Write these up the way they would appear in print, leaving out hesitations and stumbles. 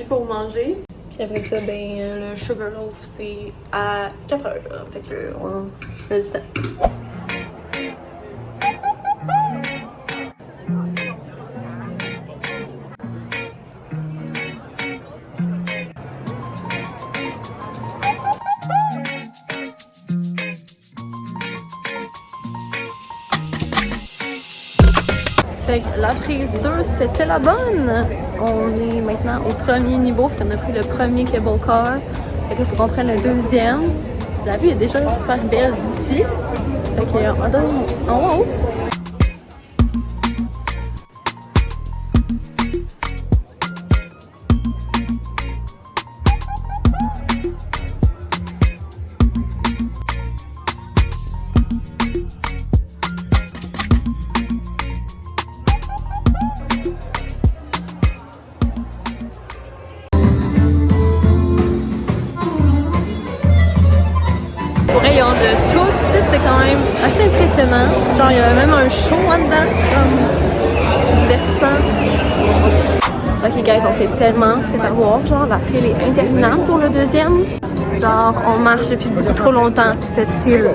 pour manger. Puis après ça, ben, le Sugarloaf, c'est à 4 heures. Fait que on a du temps. Fait que la prise 2, c'était la bonne. On est maintenant au premier niveau. Fait qu'on a pris le premier cable car. Fait que là, il faut qu'on prenne le deuxième. La vue est déjà super belle d'ici. Fait qu'on donne en haut. Pour rayon de tout, c'est quand même assez impressionnant. Genre, il y a même un show là-dedans, comme divertissant. Ok, guys, on s'est tellement fait avoir. Genre, la file est interminable pour le deuxième. Genre, on marche depuis beaucoup trop longtemps, cette file.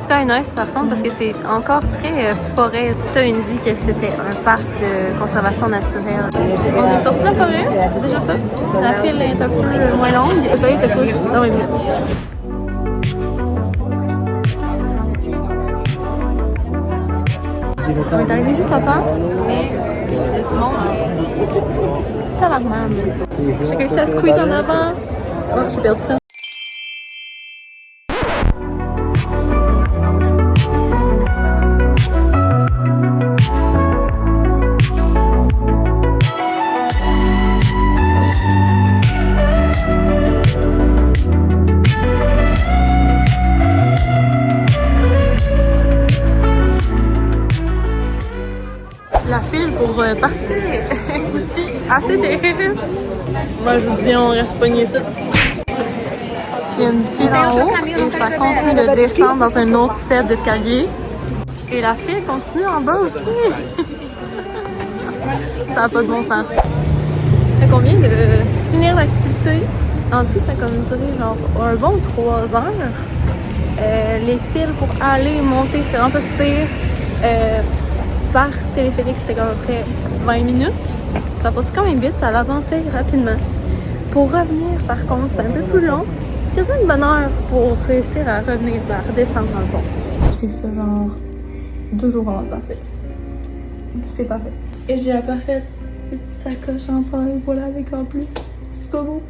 C'est quand même nice, par contre, parce que c'est encore très forêt. T'as une dit que c'était un parc de conservation naturelle. On est sorti de la forêt, c'est déjà ça. La file est un peu moins longue. Le soleil se couche dans 20 minutes. On est arrivé juste à temps, mais il y a du monde. Tabarman. J'ai réussi à squeeze en avant. Oh, j'ai perdu du temps. La file pour partir est aussi assez terrible. Moi, je vous dis, on reste pogné ici. Puis il y a une file en haut et ça continue de descendre dans un autre set d'escalier. Et la file continue en bas aussi. Ça n'a pas de bon sens. Fait qu'on vient de finir l'activité. En tout, ça a comme duré genre un bon 3 heures. Les files pour aller monter, c'était vraiment pas super. Par téléphérique, c'était à peu près 20 minutes. Ça passe quand même vite, ça avançait rapidement. Pour revenir, par contre, c'est un peu plus long. C'est quasiment une bonne heure pour réussir à revenir, à redescendre dans le fond. J'ai ça genre 2 jours avant de partir. C'est parfait. Et j'ai la parfaite petite sacoche en paille, voilà, avec en plus. C'est pas beau.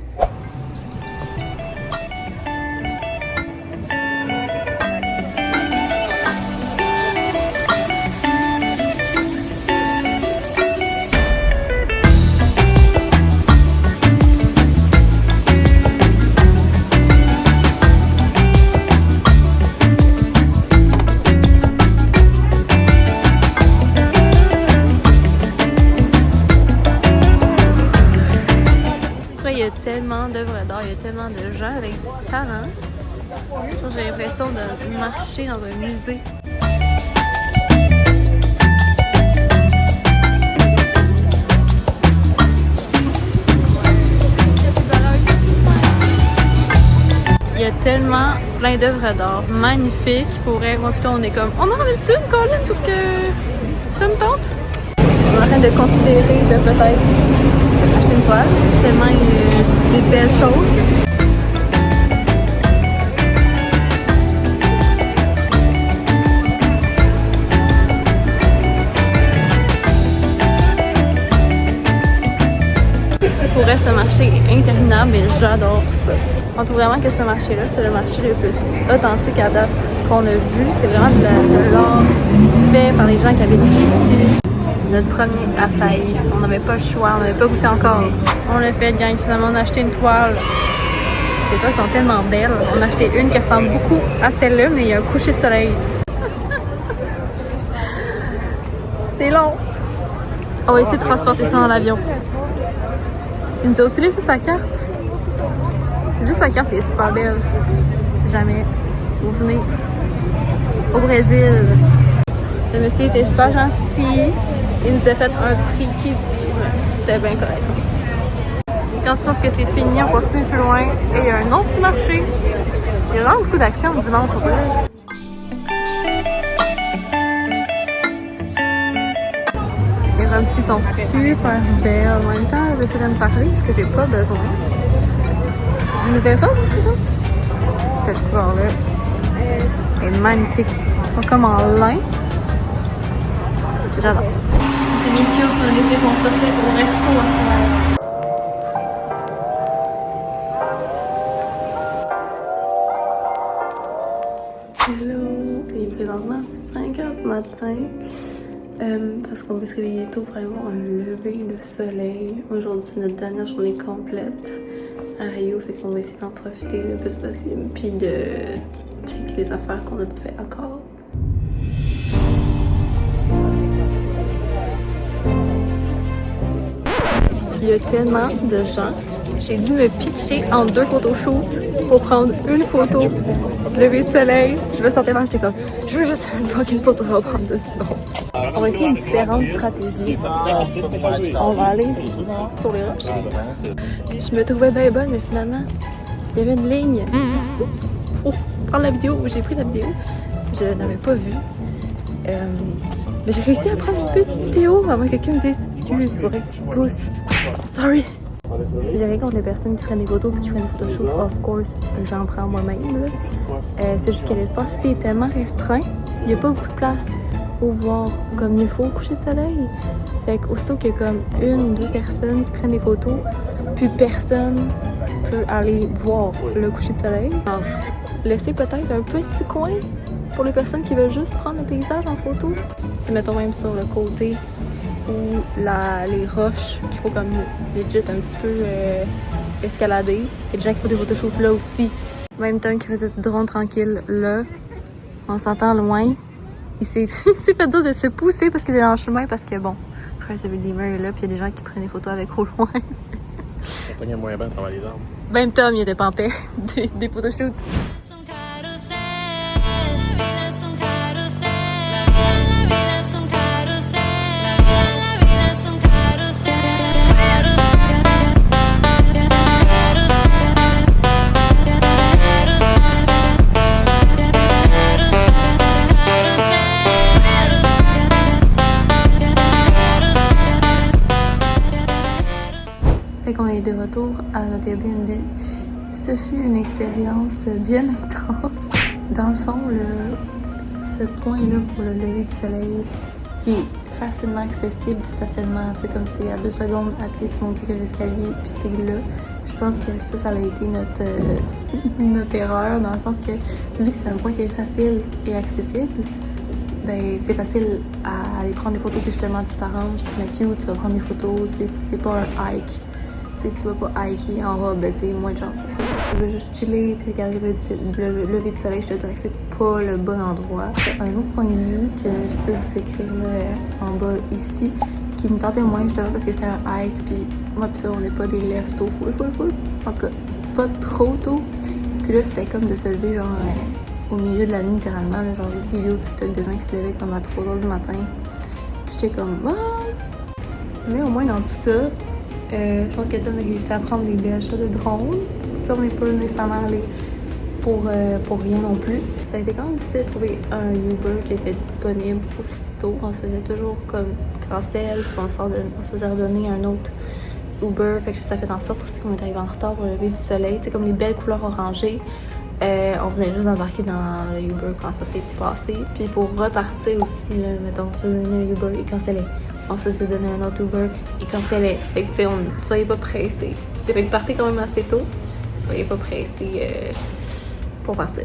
Il y a tellement d'œuvres d'art, il y a tellement de gens avec du talent. J'ai l'impression de marcher dans un musée. Il y a tellement plein d'œuvres d'art magnifiques. Moi plutôt on est comme, on en ramène-tu une Colin parce que ça me tente? On est en train de considérer de peut-être acheter une toile, tellement il y a des belles choses. Pour vrai, ce marché est interminable, mais j'adore ça. On trouve vraiment que ce marché-là, c'est le marché le plus authentique à date qu'on a vu. C'est vraiment de l'art fait par les gens qui habitent ici. Notre premier açaï, on n'avait pas le choix, on n'avait pas goûté encore. On l'a fait, gang, finalement on a acheté une toile. Ces toiles sont tellement belles. On a acheté une qui ressemble beaucoup à celle-là, mais il y a un coucher de soleil. C'est long. On va essayer de transporter ça dans l'avion. Il nous a aussi laissé sa carte. Juste sa carte, elle est super belle. Si jamais vous venez au Brésil. Le monsieur était super gentil. Il nous a fait un prix qui dit c'était bien correct. Quand tu penses que c'est fini, on continue plus loin. Et il y a un autre petit marché. Il y a vraiment beaucoup d'action dimanche au vrai. Les robes ici sont super belles. En même temps, j'essaie de me parler parce que j'ai pas besoin. Une nouvelle robe, plutôt? Cette couleur-là est magnifique. Ils sont comme en lin. J'adore. C'est Mikio qui m'a laissé qu'on sortait au resto en soirée. Hello! Il est présentement 5h du matin. Parce qu'on va se réveiller tôt pour aller voir un lever de soleil. Aujourd'hui, c'est notre dernière journée complète à Rio, fait qu'on va essayer d'en profiter le plus possible, puis de checker les affaires qu'on n'a pas fait encore. Il y a tellement de gens. J'ai dû me pitcher en 2 photoshoots pour prendre une photo du lever de soleil. Je me sentais mal, j'étais comme, je veux juste une fucking photo, ça va prendre 2 secondes. On va essayer une différente stratégie. On va aller sur les roches. Je me trouvais bien bonne, mais finalement, il y avait une ligne pour prendre la vidéo. J'ai pris la vidéo, je l'avais pas vue. Mais j'ai réussi à prendre une petite vidéo avant que quelqu'un me dise excuse, il faudrait que tu pousses. Sorry. J'ai rien contre les personnes qui prennent des photos et qui font des photoshoot. Of course, j'en prends moi-même. C'est juste que l'espace ici est tellement restreint, il n'y a pas beaucoup de place pour voir comme il faut au coucher de soleil. Fait qu'aussitôt qu'il y a comme 1 ou 2 personnes qui prennent des photos, plus personne peut aller voir le coucher de soleil. Alors, laissez peut-être un petit coin pour les personnes qui veulent juste prendre le paysage en photo. Tu mettons même sur le côté ou les roches qu'il faut comme legit un petit peu escalader. Il y a des gens qui font des photoshoots là aussi. En même temps qu'il faisait du drone tranquille là, on s'entend loin. Il s'est fait dire de se pousser parce qu'il est dans le chemin parce que bon, Frère Redeemer est là puis il y a des gens qui prennent des photos avec au loin. Ça pognait moins bien à travers les arbres. Même Tom, il était pas en paix des photoshoots. Fait qu'on est de retour à notre Airbnb. Ce fut une expérience bien intense. Dans le fond, ce point-là pour le lever du soleil, il est facilement accessible du stationnement. Tu sais, comme c'est à 2 secondes à pied, tu montes quelques escaliers, puis c'est là. Je pense que ça a été notre erreur, dans le sens que, vu que c'est un point qui est facile et accessible, ben c'est facile à aller prendre des photos, puis justement tu t'arranges, tu te mets cute, tu vas prendre des photos, tu sais, c'est pas un hike. Tu vas pas hiker en robe, ben tu sais, moins de chance. Tu veux juste chiller puis regarder le lever du soleil, je te dirais que c'est pas le bon endroit. Un autre point de vue que je peux vous écrire là, en bas ici, qui me tentait moins justement parce que c'était un hike, puis moi pis ça, on n'est pas des lève tôt, full. En tout cas, pas trop tôt. Puis là, c'était comme de se lever genre au milieu de la nuit littéralement, là, genre des vidéos TikTok de gens qui se levaient comme à 3h du matin. J'étais comme, ah! Mais au moins dans tout ça, je pense que Tom a réussi à prendre des belles shots de drone. On n'est pas nécessairement allé pour rien non plus. Ça a été quand même difficile de trouver un Uber qui était disponible aussitôt. On se faisait toujours comme cancel, puis on se faisait redonner un autre Uber. Fait que ça fait en sorte aussi qu'on est arrivé en retard pour le lever du soleil. C'est comme les belles couleurs orangées. On venait juste d'embarquer dans le Uber quand ça s'est passé. Puis pour repartir aussi, là, mettons, on se faisait donner un Uber et cancellait. On se faisait donner un autre Uber et cancellait. Fait que, tu sais, soyez pas pressés. Fait que partez quand même assez tôt. Soyez pas pressés pour partir.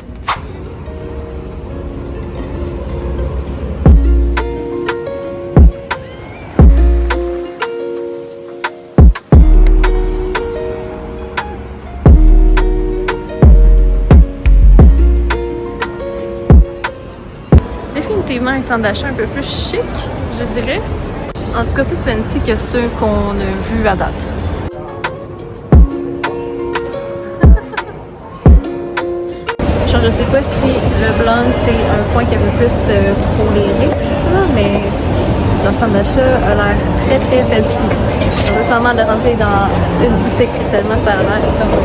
Définitivement un centre d'achat un peu plus chic, je dirais. En tout cas, plus fancy que ceux qu'on a vus à date. Genre, je sais pas si le blonde c'est un point qui est un peu plus pour les riches, mais Le centre d'achat a l'air très très fancy. On veut seulement de rentrer dans une boutique tellement ça a l'air comme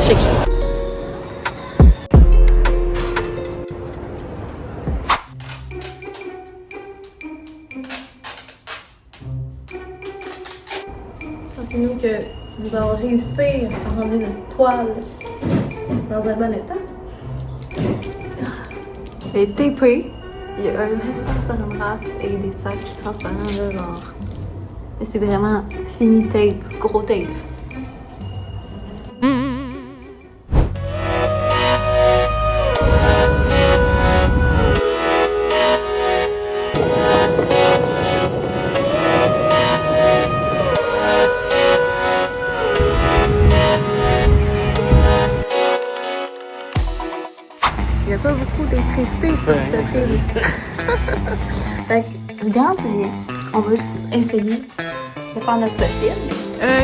chic. Pensez-nous que nous allons réussir à ramener notre toile dans un bon état? Elle est tapée. Il y a un restant saran wrap et des sacs transparents là, genre. Mais c'est vraiment fini tape, gros tape. Il n'y a pas beaucoup d'électricité sur cette file. Fait que je garantis rien. On va juste essayer de faire notre possible.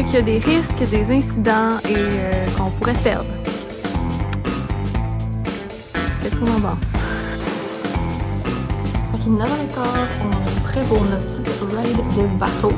Qu'il y a des risques, des incidents et qu'on pourrait perdre. Qu'est-ce qu'on en pense? Fait qu'il est 9h15, on est prêt pour notre petite ride de bateau.